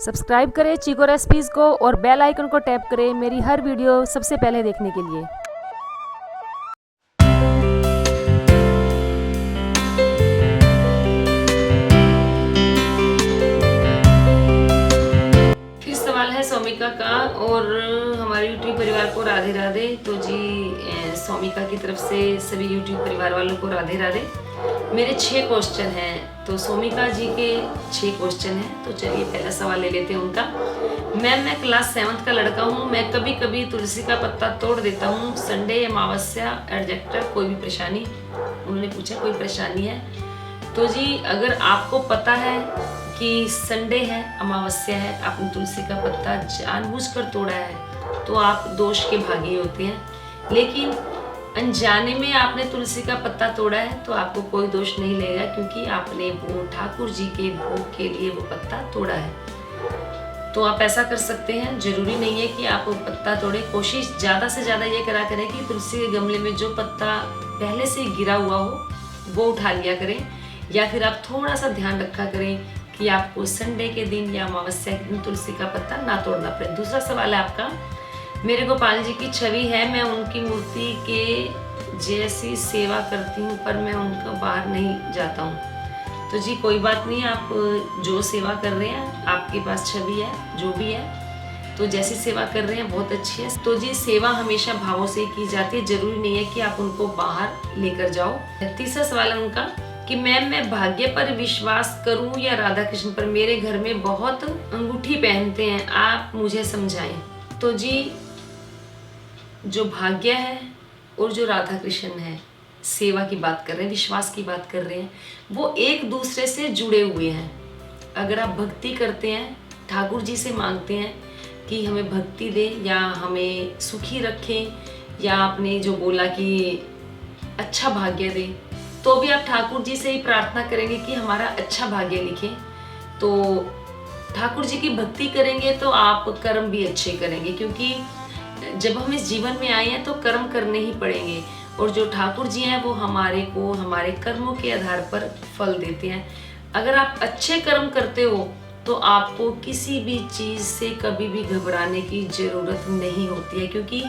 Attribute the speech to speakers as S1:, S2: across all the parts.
S1: Subscribe करें chikoo recipes को और बेल आइकन को टैप करें मेरी हर वीडियो सबसे पहले देखने के लिए।
S2: फिर सवाल है सौमिका का और हमारे यूट्यूब परिवार को राधे राधे। तो जी सौमिका की तरफ से सभी यूट्यूब परिवार वालों को राधे राधे। मेरे 6 क्वेश्चन हैं, तो सौमिका जी के 6 क्वेश्चन हैं। तो चलिए पहला सवाल ले लेते हैं उनका। मैम, मैं क्लास 7th का लड़का हूँ। मैं कभी कभी तुलसी का पत्ता तोड़ देता हूँ। संडे, अमावस्या, एडजेक्टर, कोई भी परेशानी? उन्होंने पूछा कोई परेशानी है? तो जी अगर आपको पता है कि संडे है, अमावस्या है, आपने तुलसी का पत्ता जानबूझकर तोड़ा है तो आप दोष के भागी होते हैं। लेकिन अनजाने में आपने तुलसी का पत्ता तोड़ा है तो आपको कोई दोष नहीं लगेगा, क्योंकि आपने वो ठाकुर जी के भोग के लिए वो पत्ता तोड़ा है। तो आप ऐसा कर सकते हैं, जरूरी नहीं है कि आप वो पत्ता तोड़े। कोशिश ज़्यादा से ज़्यादा ये करा करें कि तुलसी के गमले में जो पत्ता पहले से गिरा हुआ हो वो उठा लिया करें, या फिर आप थोड़ा सा ध्यान रखा करें कि आपको संडे के दिन या अमावस्या के दिन तुलसी का पत्ता ना तोड़ना पड़े। दूसरा सवाल है आपका, मेरे गोपाल जी की छवि है, मैं उनकी मूर्ति के जैसी सेवा करती हूँ पर मैं उनका बाहर नहीं जाता हूँ। तो जी कोई बात नहीं, आप जो सेवा कर रहे हैं, आपके पास छवि है जो भी है, तो जैसी सेवा कर रहे हैं बहुत अच्छी है। तो जी सेवा हमेशा भावों से की जाती है, जरूरी नहीं है कि आप उनको बाहर लेकर जाओ। तीसरा सवाल है उनका कि मैम, मैं भाग्य पर विश्वास करूं या राधा कृष्ण पर? मेरे घर में बहुत अंगूठी पहनते हैं, आप मुझे समझाएं। तो जी जो भाग्य है और जो राधा कृष्ण है, सेवा की बात कर रहे हैं, विश्वास की बात कर रहे हैं, वो एक दूसरे से जुड़े हुए हैं। अगर आप भक्ति करते हैं, ठाकुर जी से मांगते हैं कि हमें भक्ति दे या हमें सुखी रखें, या आपने जो बोला कि अच्छा भाग्य दे, तो भी आप ठाकुर जी से ही प्रार्थना करेंगे कि हमारा अच्छा भाग्य लिखे। तो ठाकुर जी की भक्ति करेंगे तो आप कर्म भी अच्छे करेंगे, क्योंकि जब हम इस जीवन में आए हैं तो कर्म करने ही पड़ेंगे, और जो ठाकुर जी हैं वो हमारे को हमारे कर्मों के आधार पर फल देते हैं। अगर आप अच्छे कर्म करते हो तो आपको किसी भी चीज़ से कभी भी घबराने की जरूरत नहीं होती है, क्योंकि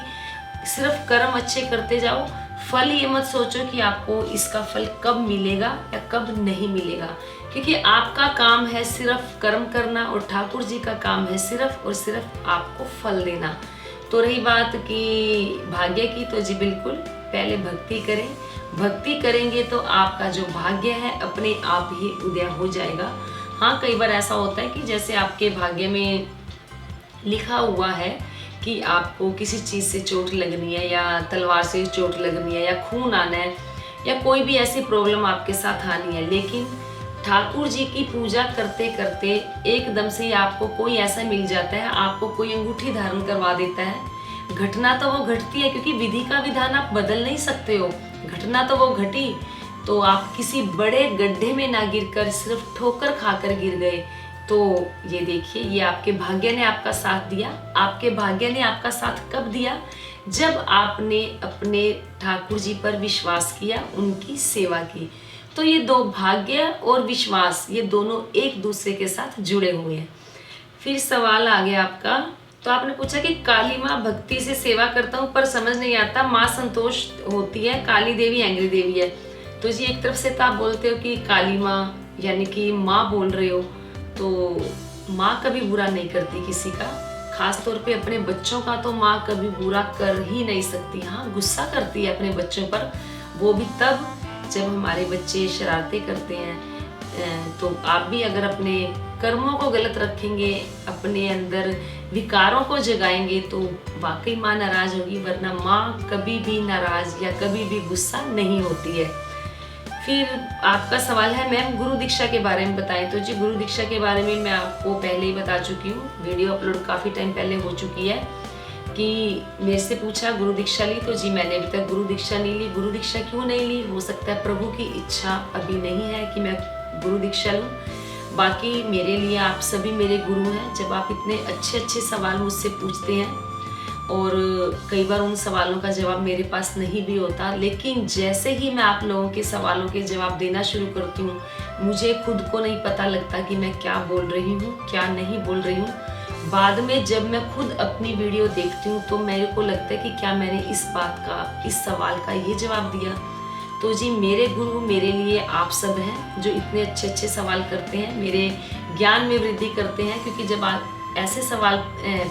S2: सिर्फ कर्म अच्छे करते जाओ। फल ये मत सोचो कि आपको इसका फल कब मिलेगा या कब नहीं मिलेगा, क्योंकि आपका काम है सिर्फ कर्म करना और ठाकुर जी का काम है सिर्फ और सिर्फ आपको फल देना। तो रही बात कि भाग्य की, तो जी बिल्कुल पहले भक्ति करें। भक्ति करेंगे तो आपका जो भाग्य है अपने आप ही उदय हो जाएगा। हाँ, कई बार ऐसा होता है कि जैसे आपके भाग्य में लिखा हुआ है कि आपको किसी चीज़ से चोट लगनी है, या तलवार से चोट लगनी है, या खून आना है, या कोई भी ऐसी प्रॉब्लम आपके साथ आनी है, लेकिन ठाकुर जी की पूजा करते करते एकदम से ही आपको कोई ऐसा मिल जाता है, आपको कोई अंगूठी धारण करवा देता है। घटना तो वो घटती है, क्योंकि विधि का विधान आप बदल नहीं सकते हो, घटना तो वो घटी। तो आप किसी बड़े गड्ढे में ना गिरकर सिर्फ ठोकर खाकर गिर गए, तो ये देखिए, ये आपके भाग्य ने आपका साथ दिया। आपके भाग्य ने आपका साथ कब दिया? जब आपने अपने ठाकुर जी पर विश्वास किया, उनकी सेवा की। तो ये दो, भाग्य और विश्वास, ये दोनों एक दूसरे के साथ जुड़े हुए हैं। फिर सवाल आ गया आपका, तो आपने पूछा कि काली माँ भक्ति से सेवा करता हूँ पर समझ नहीं आता, माँ संतोष होती है, काली देवी एंग्री देवी है। तो जी एक तरफ से तो आप बोलते हो कि काली माँ यानी कि माँ बोल रहे हो, तो माँ कभी बुरा नहीं करती किसी का, खास तौर पे अपने बच्चों का तो माँ कभी बुरा कर ही नहीं सकती। हाँ, गुस्सा करती है अपने बच्चों पर, वो भी तब जब हमारे बच्चे शरारतें करते हैं। तो आप भी अगर अपने कर्मों को गलत रखेंगे, अपने अंदर विकारों को जगाएंगे, तो वाकई माँ नाराज होगी, वरना माँ कभी भी नाराज या कभी भी गुस्सा नहीं होती है। फिर आपका सवाल है मैम गुरु दीक्षा के बारे में बताएं। तो जी गुरु दीक्षा के बारे में मैं आपको पहले ही बता चुकी हूँ, वीडियो अपलोड काफ़ी टाइम पहले हो चुकी है। कि मेरे से पूछा गुरु दीक्षा ली, तो जी मैंने अभी तक गुरु दीक्षा नहीं ली। गुरु दीक्षा क्यों नहीं ली? हो सकता है प्रभु की इच्छा अभी नहीं है कि मैं गुरु दीक्षा लूँ। बाकी मेरे लिए आप सभी मेरे गुरु हैं। जब आप इतने अच्छे अच्छे सवाल मुझसे पूछते हैं, और कई बार उन सवालों का जवाब मेरे पास नहीं भी होता, लेकिन जैसे ही मैं आप लोगों के सवालों के जवाब देना शुरू करती हूँ, मुझे खुद को नहीं पता लगता कि मैं क्या बोल रही हूँ, क्या नहीं बोल रही हूँ। बाद में जब मैं खुद अपनी वीडियो देखती हूँ तो मेरे को लगता है कि क्या मैंने इस बात का, इस सवाल का ये जवाब दिया। तो जी मेरे गुरु मेरे लिए आप सब हैं जो इतने अच्छे अच्छे सवाल करते हैं, मेरे ज्ञान में वृद्धि करते हैं। क्योंकि जब आप ऐसे सवाल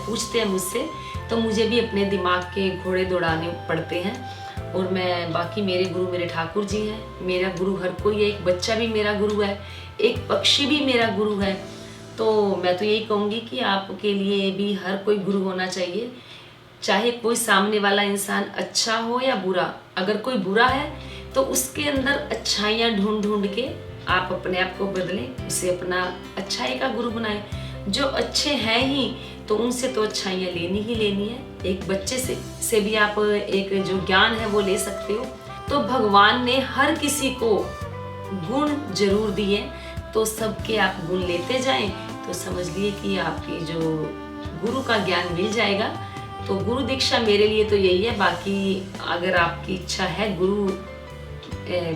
S2: पूछते हैं मुझसे तो मुझे भी अपने दिमाग के घोड़े दौड़ाने पड़ते हैं। और मैं बाकी मेरे गुरु मेरे ठाकुर जी हैं। मेरा गुरु हर कोई है, एक बच्चा भी मेरा गुरु है, एक पक्षी भी मेरा गुरु है। तो मैं तो यही कहूँगी कि आपके लिए भी हर कोई गुरु होना चाहिए, चाहे कोई सामने वाला इंसान अच्छा हो या बुरा। अगर कोई बुरा है तो उसके अंदर अच्छाइयाँ ढूंढ ढूंढ के आप अपने आप को बदलें, उसे अपना अच्छाई का गुरु बनाएं। जो अच्छे हैं ही तो उनसे तो अच्छाइयाँ लेनी ही लेनी है। एक बच्चे से भी आप एक जो ज्ञान है वो ले सकते हो। तो भगवान ने हर किसी को गुण जरूर दिए, तो सबके आप गुण लेते जाएं तो समझ लिए कि आपकी जो गुरु का ज्ञान मिल जाएगा। तो गुरु दीक्षा मेरे लिए तो यही है। बाकी अगर आपकी इच्छा है गुरु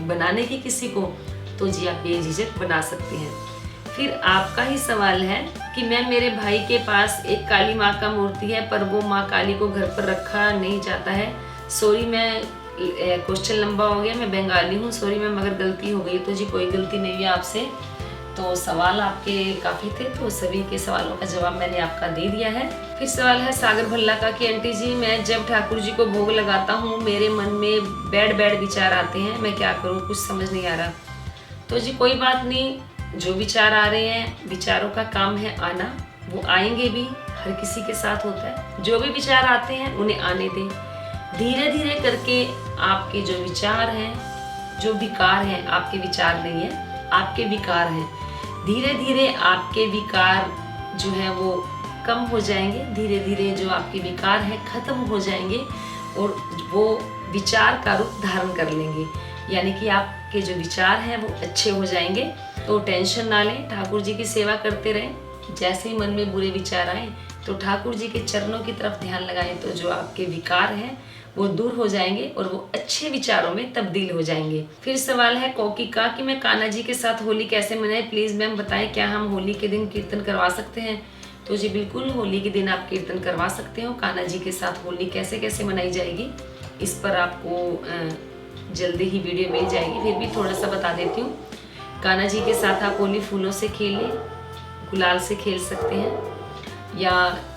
S2: बनाने की किसी को तो जी आप बेझिझक बना सकते हैं। फिर आपका ही सवाल है कि मैम मेरे भाई के पास एक काली माँ का मूर्ति है पर वो माँ काली को घर पर रखा नहीं जाता है। सॉरी, मैं क्वेश्चन लंबा हो गया, मैं बंगाली हूँ, सॉरी मैम अगर गलती हो गई तो जी कोई गलती नहीं है आपसे। तो सवाल आपके काफ़ी थे, तो सभी के सवालों का जवाब मैंने आपका दे दिया है। फिर सवाल है सागर भल्ला का कि आंटी जी मैं जब ठाकुर जी को भोग लगाता हूँ मेरे मन में बैड विचार आते हैं, मैं क्या करूँ, कुछ समझ नहीं आ रहा। तो जी कोई बात नहीं, जो विचार आ रहे हैं विचारों का काम है आना, वो आएंगे भी, हर किसी के साथ होता है। जो भी विचार आते हैं उन्हें आने दें। धीरे धीरे करके आपके जो विचार हैं, जो विकार हैं, आपके विचार नहीं है आपके विकार हैं, धीरे धीरे आपके विकार जो है वो कम हो जाएंगे। धीरे धीरे जो आपके विकार हैं खत्म हो जाएंगे और वो विचार का रूप धारण कर लेंगे। यानी कि आपके जो विचार हैं वो अच्छे हो जाएंगे। तो टेंशन ना लें, ठाकुर जी की सेवा करते रहें। जैसे ही मन में बुरे विचार आए तो ठाकुर जी के चरणों की तरफ ध्यान लगाएं, तो जो आपके विकार हैं वो दूर हो जाएंगे और वो अच्छे विचारों में तब्दील हो जाएंगे। फिर सवाल है कोकी का कि मैं कान्हा जी के साथ होली कैसे मनाएं, प्लीज मैम बताएं, क्या हम होली के दिन कीर्तन करवा सकते हैं। तो जी बिल्कुल, होली के दिन आप कीर्तन करवा सकते हो। कान्हा जी के साथ होली कैसे कैसे मनाई जाएगी इस पर आपको जल्दी ही वीडियो मिल जाएगी। फिर भी थोड़ा सा बता देती हूँ। कान्हा जी के साथ आप होली फूलों से खेल लें, गुलाल से खेल सकते हैं, या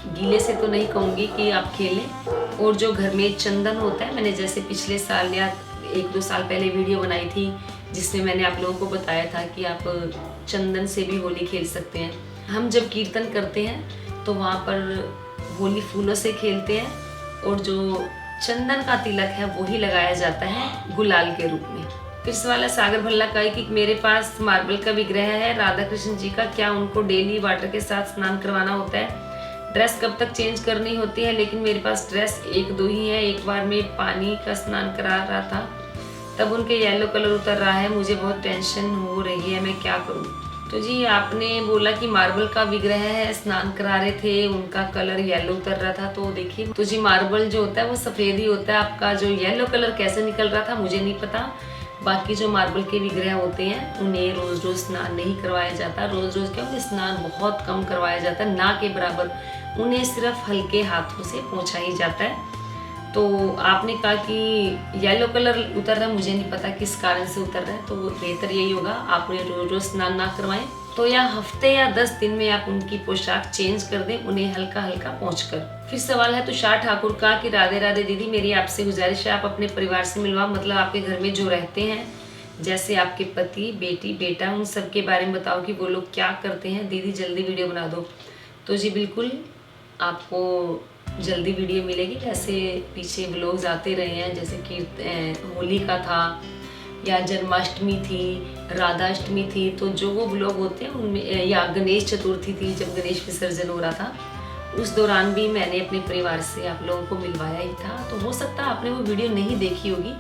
S2: गीले से तो नहीं कहूँगी कि आप खेलें। और जो घर में चंदन होता है, मैंने जैसे पिछले साल या 1-2 साल पहले वीडियो बनाई थी जिसमें मैंने आप लोगों को बताया था कि आप चंदन से भी होली खेल सकते हैं। हम जब कीर्तन करते हैं तो वहाँ पर होली फूलों से खेलते हैं और जो चंदन का तिलक है वही लगाया जाता है गुलाल के रूप में। फिर सवाल है सागर भल्ला का कि मेरे पास मार्बल का विग्रह है राधा कृष्ण जी का, क्या उनको डेली वाटर के साथ स्नान करवाना होता है, ड्रेस कब तक चेंज करनी होती है। लेकिन मेरे पास ड्रेस 1-2 ही है। एक बार मैं पानी का स्नान करा रहा था तब उनके येलो कलर उतर रहा है, मुझे बहुत टेंशन हो रही है, मैं क्या करूं। तो जी आपने बोला कि मार्बल का विग्रह है, स्नान करा रहे थे, उनका कलर येलो उतर रहा था, तो देखिए तो जी मार्बल जो होता है वो सफ़ेद ही होता है। आपका जो येलो कलर कैसे निकल रहा था मुझे नहीं पता। बाकी जो मार्बल के विग्रह होते हैं उन्हें रोज़ रोज़ स्नान नहीं करवाया जाता। रोज़ रोज़ क्या, उन्हें स्नान बहुत कम करवाया जाता है, ना के बराबर। उन्हें सिर्फ हल्के हाथों से पोंछा ही जाता है। तो आपने कहा कि येलो कलर उतर रहा है, मुझे नहीं पता किस कारण से उतर रहा है, तो बेहतर यही होगा आप उन्हें रोज़ रोज़ स्नान ना करवाएं। तो या हफ्ते या 10 दिन में आप उनकी पोशाक चेंज कर दें, उन्हें हल्का हल्का पोंछकर। फिर सवाल है तुषार ठाकुर का कि राधे राधे दीदी, मेरी आपसे गुजारिश है आप अपने परिवार से मिलवाओ, मतलब आपके घर में जो रहते हैं जैसे आपके पति, बेटी, बेटा, उन सब के बारे में बताओ कि वो लोग क्या करते हैं। दीदी जल्दी वीडियो बना दो। तो जी बिल्कुल आपको जल्दी वीडियो मिलेगी। वैसे पीछे व्लॉग्स आते रहे हैं, जैसे कि होली का था या जन्माष्टमी थी, राधाष्टमी थी, तो जो वो व्लॉग होते हैं उनमें, या गणेश चतुर्थी थी जब गणेश विसर्जन हो रहा था, उस दौरान भी मैंने अपने परिवार से आप लोगों को मिलवाया ही था। तो हो सकता है आपने वो वीडियो नहीं देखी होगी,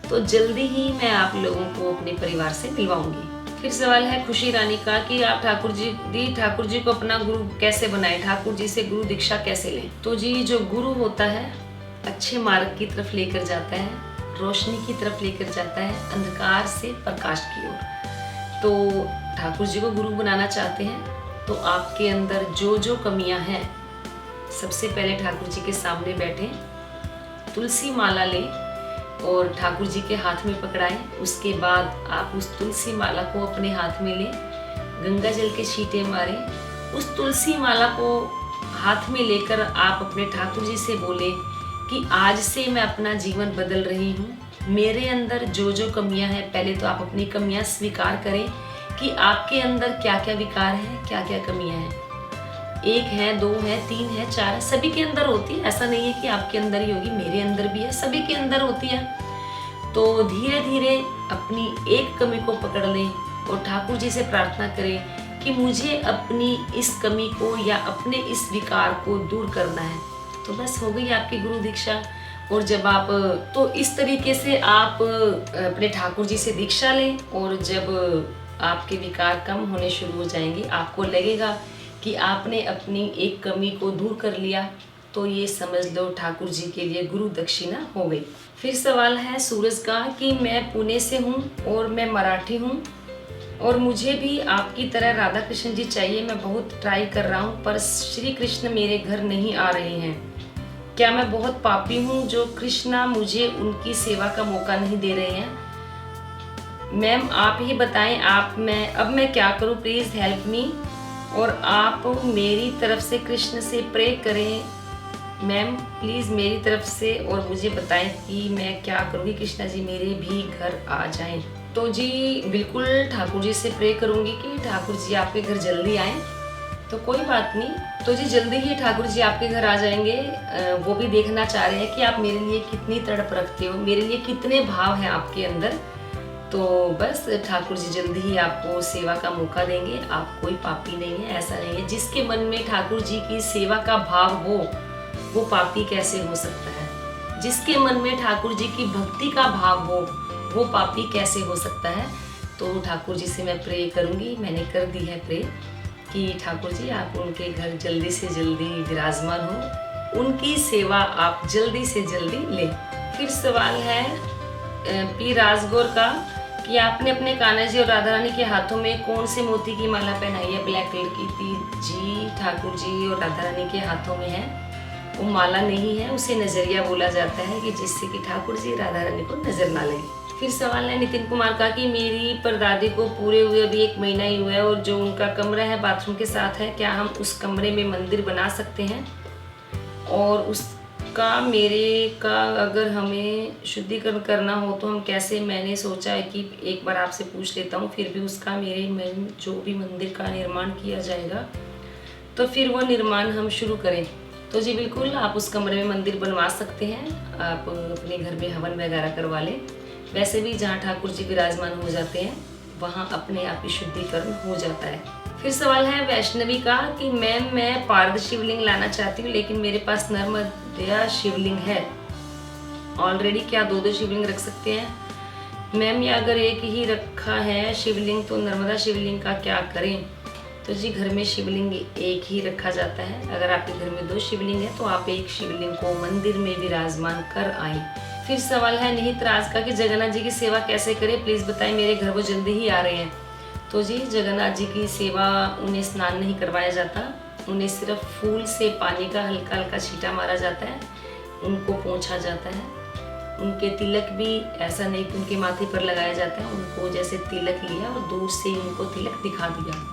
S2: तो जल्दी ही मैं आप लोगों को अपने परिवार से मिलवाऊंगी। फिर सवाल है खुशी रानी का कि आप ठाकुर जी को अपना गुरु कैसे बनाए, ठाकुर जी से गुरु दीक्षा कैसे लें। तो जी जो गुरु होता है अच्छे मार्ग की तरफ लेकर जाता है, रोशनी की तरफ लेकर जाता है, अंधकार से प्रकाश की ओर। तो ठाकुर जी को गुरु बनाना चाहते हैं तो आपके अंदर जो जो कमियां हैं, सबसे पहले ठाकुर जी के सामने बैठें, तुलसी माला लें और ठाकुर जी के हाथ में पकड़ाएं। उसके बाद आप उस तुलसी माला को अपने हाथ में लें, गंगा जल के छींटे मारें। उस तुलसी माला को हाथ में लेकर आप अपने ठाकुर जी से बोलें कि आज से मैं अपना जीवन बदल रही हूँ। मेरे अंदर जो जो कमियां हैं, पहले तो आप अपनी कमियां स्वीकार करें कि आपके अंदर क्या क्या विकार हैं, क्या क्या कमियां हैं। 1 है, 2 है, 3 है, 4 है, सभी के अंदर होती है। ऐसा नहीं है कि आपके अंदर ही होगी, मेरे अंदर भी है, सभी के अंदर होती है। तो धीरे धीरे अपनी एक कमी को पकड़ लें और ठाकुर जी से प्रार्थना करें कि मुझे अपनी इस कमी को या अपने इस विकार को दूर करना है। तो बस हो गई आपकी गुरु दीक्षा। और जब आप तो इस तरीके से आप अपने ठाकुर जी से दीक्षा लें और जब आपके विकार कम होने शुरू हो जाएंगे, आपको लगेगा कि आपने अपनी एक कमी को दूर कर लिया, तो ये समझ लो ठाकुर जी के लिए गुरु दक्षिणा हो गई। फिर सवाल है सूरज का कि मैं पुणे से हूँ और मैं मराठी हूँ और मुझे भी आपकी तरह राधा कृष्ण जी चाहिए। मैं बहुत ट्राई कर रहा हूँ पर श्री कृष्ण मेरे घर नहीं आ रहे हैं। क्या मैं बहुत पापी हूँ जो कृष्णा मुझे उनकी सेवा का मौका नहीं दे रहे हैं? मैम आप ही बताएं, अब मैं क्या करूँ, प्लीज हेल्प मी। और आप मेरी तरफ से कृष्ण से प्रे करें मैम, प्लीज मेरी तरफ से, और मुझे बताएं कि मैं क्या करूँगी, कृष्णा जी मेरे भी घर आ जाएं। तो जी बिल्कुल ठाकुर जी से प्रे करूँगी कि ठाकुर जी आपके घर जल्दी आएं। तो कोई बात नहीं, तो जी जल्दी ही ठाकुर जी आपके घर आ जाएंगे। वो भी देखना चाह रहे हैं कि आप मेरे लिए कितनी तड़प रखते हो, मेरे लिए कितने भाव हैं आपके अंदर। तो बस ठाकुर जी जल्दी ही आपको सेवा का मौका देंगे। आप कोई पापी नहीं है, ऐसा नहीं है। जिसके मन में ठाकुर जी की सेवा का भाव हो वो पापी कैसे हो सकता है? जिसके मन में ठाकुर जी की भक्ति का भाव हो वो पापी कैसे हो सकता है? तो ठाकुर जी से मैं प्रे करूंगी, मैंने कर दी है प्रे कि ठाकुर जी आप उनके घर जल्दी से जल्दी विराजमान हो, उनकी सेवा आप जल्दी से जल्दी लें। फिर सवाल है पी राजगौर का कि आपने अपने कान्हा जी और राधा रानी के हाथों में कौन से मोती की माला पहनाई है? ब्लैक कलर की थी जी। ठाकुर जी और राधा रानी के हाथों में है, वो माला नहीं है, उसे नजरिया बोला जाता है कि जिससे कि ठाकुर जी राधा रानी को नजर ना लगे। फिर सवाल है नितिन कुमार का कि मेरी परदादी को पूरे हुए अभी 1 महीना ही हुआ है और जो उनका कमरा है बाथरूम के साथ है, क्या हम उस कमरे में मंदिर बना सकते हैं? और उसका मेरे का अगर हमें शुद्धिकरण करना हो तो हम कैसे? मैंने सोचा है कि एक बार आपसे पूछ लेता हूँ, फिर भी उसका मेरे में जो भी मंदिर का निर्माण किया जाएगा तो फिर वो निर्माण हम शुरू करें। तो जी बिल्कुल आप उस कमरे में मंदिर बनवा सकते हैं, आप अपने घर में हवन वगैरह करवा लें। वैसे भी जहाँ ठाकुर जी विराजमान हो जाते हैं वहाँ अपने आप ही शुद्धिकरण हो जाता है। फिर सवाल है वैष्णवी का कि मैम मैं पारद शिवलिंग लाना चाहती हूँ लेकिन मेरे पास नर्मदा शिवलिंग है ऑलरेडी, क्या 2 शिवलिंग रख सकते हैं? मैम या अगर एक ही रखा है शिवलिंग तो नर्मदा शिवलिंग का क्या करें? तो जी घर में शिवलिंग एक ही रखा जाता है। अगर आपके घर में 2 शिवलिंग है तो आप एक शिवलिंग को मंदिर में विराजमान कर आए। फिर सवाल है निहित राज का कि जगन्नाथ जी की सेवा कैसे करें, प्लीज बताएं, मेरे घर वो जल्दी ही आ रहे हैं। तो जी जगन्नाथ जी की सेवा उन्हें स्नान नहीं करवाया जाता, उन्हें सिर्फ फूल से पानी का हल्का हल्का छींटा मारा जाता है, उनको पोंछा जाता है। उनके तिलक भी ऐसा नहीं कि उनके माथे पर लगाया जाता है, उनको जैसे तिलक लिया और दूर से उनको तिलक दिखा दिया।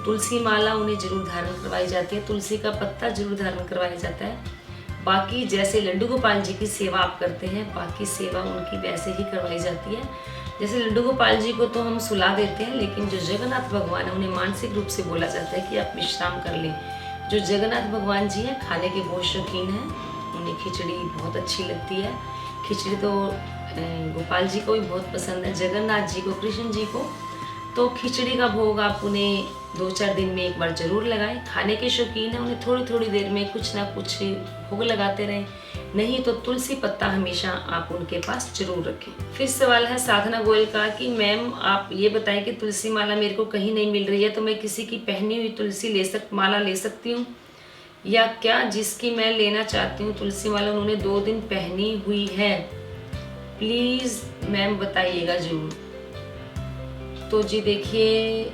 S2: तुलसी माला उन्हें जरूर धारण करवाई जाती है, तुलसी का पत्ता जरूर धारण करवाया जाता है। बाकी जैसे लड्डू गोपाल जी की सेवा आप करते हैं, बाकी सेवा उनकी वैसे ही करवाई जाती है। जैसे लड्डू गोपाल जी को तो हम सुला देते हैं, लेकिन जो जगन्नाथ भगवान है उन्हें मानसिक रूप से बोला जाता है कि आप विश्राम कर लें। जो जगन्नाथ भगवान जी हैं खाने के बहुत शौकीन हैं, उन्हें खिचड़ी बहुत अच्छी लगती है। खिचड़ी तो गोपाल जी को भी बहुत पसंद है, जगन्नाथ जी को, कृष्ण जी को। तो खिचड़ी का भोग आप उन्हें 2-4 दिन में एक बार जरूर लगाएं। खाने के शौकीन है, उन्हें थोड़ी थोड़ी देर में कुछ ना कुछ भोग लगाते रहें। नहीं तो तुलसी पत्ता हमेशा आप उनके पास जरूर रखें। फिर सवाल है साधना गोयल का कि मैम आप ये बताएं कि तुलसी माला मेरे को कहीं नहीं मिल रही है, तो मैं किसी की पहनी हुई तुलसी माला ले सकती हूँ या क्या? जिसकी मैं लेना चाहती हूँ तुलसी माला उन्होंने 2 दिन पहनी हुई है, प्लीज मैम बताइएगा जरूर। तो जी देखिए,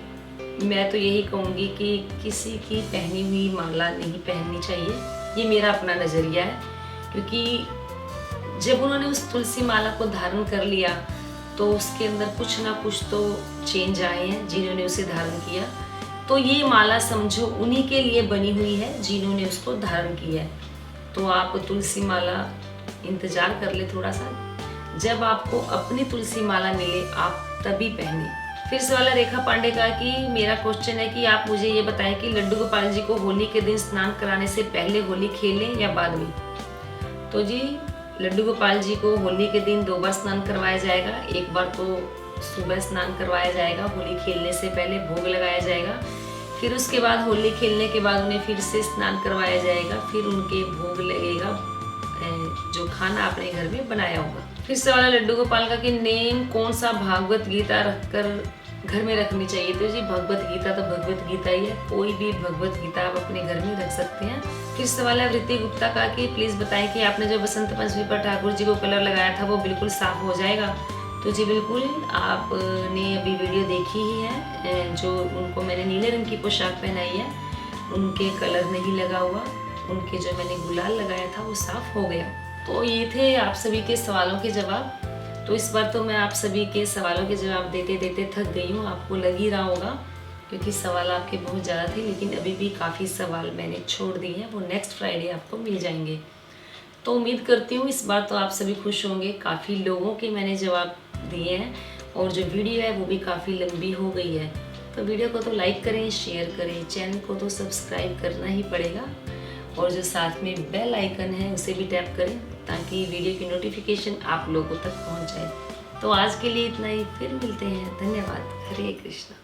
S2: मैं तो यही कहूँगी कि किसी की पहनी हुई माला नहीं पहननी चाहिए, ये मेरा अपना नज़रिया है। क्योंकि जब उन्होंने उस तुलसी माला को धारण कर लिया तो उसके अंदर कुछ ना कुछ तो चेंज आए हैं जिन्होंने उसे धारण किया। तो ये माला समझो उन्हीं के लिए बनी हुई है जिन्होंने उसको धारण किया है। तो आप तुलसी माला इंतज़ार कर ले थोड़ा सा, जब आपको अपनी तुलसी माला मिले आप तभी पहने। फिर सवाल है रेखा पांडे का कि मेरा क्वेश्चन है कि आप मुझे ये बताएं कि लड्डू गोपाल जी को होली के दिन स्नान कराने से पहले होली खेलें या बाद में। तो जी लड्डू गोपाल जी को होली के दिन 2 बार स्नान करवाया जाएगा। एक बार तो सुबह स्नान करवाया जाएगा, होली खेलने से पहले भोग लगाया जाएगा। फिर उसके बाद होली खेलने के बाद उन्हें फिर से स्नान करवाया जाएगा, फिर उनके भोग लगेगा जो खाना अपने घर में बनाया होगा। फिर सवाल है लड्डू गोपाल का कि नेम कौन सा भागवत गीता रखकर घर में रखनी चाहिए। तो जी भगवत गीता तो भगवत गीता ही है, कोई भी भगवत गीता आप अपने घर में रख सकते हैं। फिर सवाल है वृत्ति गुप्ता का कि प्लीज़ बताएं कि आपने जो बसंत पंचमी पर ठाकुर जी को कलर लगाया था वो बिल्कुल साफ हो जाएगा। तो जी बिल्कुल, आपने अभी वीडियो देखी ही है, जो उनको मैंने नीले रंग की पोशाक पहनाई है उनके कलर नहीं लगा हुआ, उनके जो मैंने गुलाल लगाया था वो साफ हो गया। तो ये थे आप सभी के सवालों के जवाब। तो इस बार तो मैं आप सभी के सवालों के जवाब देते देते थक गई हूँ, आपको लग ही रहा होगा, क्योंकि सवाल आपके बहुत ज़्यादा थे। लेकिन अभी भी काफ़ी सवाल मैंने छोड़ दिए हैं, वो नेक्स्ट फ्राइडे आपको मिल जाएंगे। तो उम्मीद करती हूँ इस बार तो आप सभी खुश होंगे। काफ़ी लोगों के मैंने जवाब दिए हैं और जो वीडियो है वो भी काफ़ी लंबी हो गई है। तो वीडियो को तो लाइक करें, शेयर करें, चैनल को तो सब्सक्राइब करना ही पड़ेगा और जो साथ में बेल आइकन है उसे भी टैप करें ताकि वीडियो की नोटिफिकेशन आप लोगों तक पहुंच जाए। तो आज के लिए इतना ही, फिर मिलते हैं। धन्यवाद। हरे कृष्णा।